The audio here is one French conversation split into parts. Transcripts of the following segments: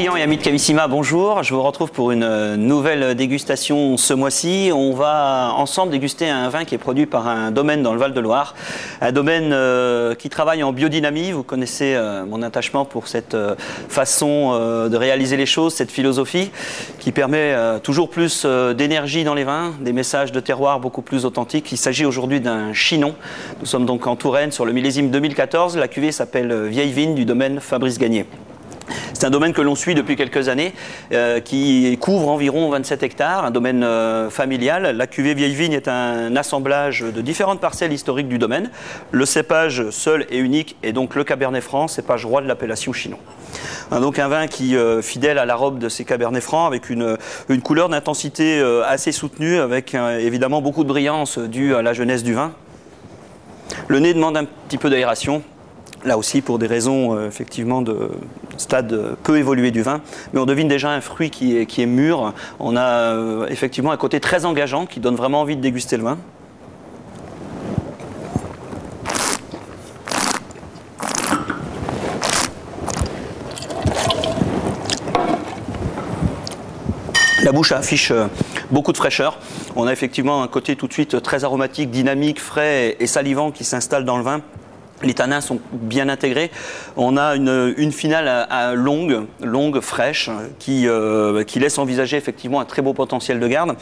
clients et amis de Cavissima, bonjour. Je vous retrouve pour une nouvelle dégustation ce mois-ci. On va ensemble déguster un vin qui est produit par un domaine dans le Val-de-Loire. Un domaine qui travaille en biodynamie. Vous connaissez mon attachement pour cette façon de réaliser les choses, cette philosophie qui permet toujours plus d'énergie dans les vins, des messages de terroir beaucoup plus authentiques. Il s'agit aujourd'hui d'un Chinon. Nous sommes donc en Touraine sur le millésime 2014. La cuvée s'appelle Vieille Vigne du domaine Fabrice Gagné. C'est un domaine que l'on suit depuis quelques années, qui couvre environ 27 hectares, un domaine familial. La cuvée Vieille Vigne est un assemblage de différentes parcelles historiques du domaine. Le cépage seul et unique est donc le Cabernet Franc, cépage roi de l'appellation Chinon. Donc un vin qui, fidèle à la robe de ces Cabernets Francs, avec une couleur d'intensité assez soutenue, avec évidemment beaucoup de brillance due à la jeunesse du vin. Le nez demande un petit peu d'aération. Là aussi, pour des raisons effectivement de stade peu évolué du vin, mais on devine déjà un fruit qui est mûr. On a effectivement un côté très engageant qui donne vraiment envie de déguster le vin. La bouche affiche beaucoup de fraîcheur. On a effectivement un côté tout de suite très aromatique, dynamique, frais et salivant qui s'installe dans le vin. Les tanins sont bien intégrés. On a une finale longue, fraîche, qui laisse envisager effectivement un très beau potentiel de garde.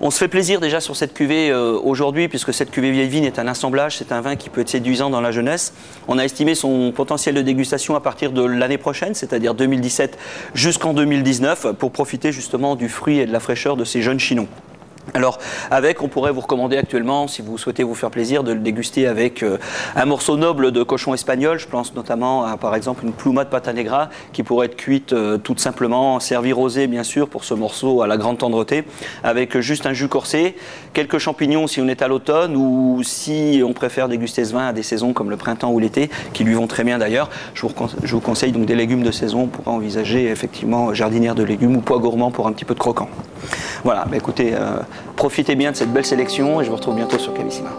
On se fait plaisir déjà sur cette cuvée aujourd'hui, puisque cette cuvée Vieille Vigne est un assemblage, c'est un vin qui peut être séduisant dans la jeunesse. On a estimé son potentiel de dégustation à partir de l'année prochaine, c'est-à-dire 2017 jusqu'en 2019, pour profiter justement du fruit et de la fraîcheur de ces jeunes Chinons. Alors, on pourrait vous recommander actuellement, si vous souhaitez vous faire plaisir, de le déguster avec un morceau noble de cochon espagnol. Je pense notamment à, par exemple, une pluma de pata negra qui pourrait être cuite tout simplement, servie rosée, bien sûr, pour ce morceau à la grande tendreté, avec juste un jus corsé, quelques champignons si on est à l'automne, ou si on préfère déguster ce vin à des saisons comme le printemps ou l'été, qui lui vont très bien d'ailleurs. Je vous conseille donc des légumes de saison. On pourra envisager effectivement jardinière de légumes ou pois gourmands pour un petit peu de croquant. Voilà, écoutez, profitez bien de cette belle sélection et je vous retrouve bientôt sur Cavissima.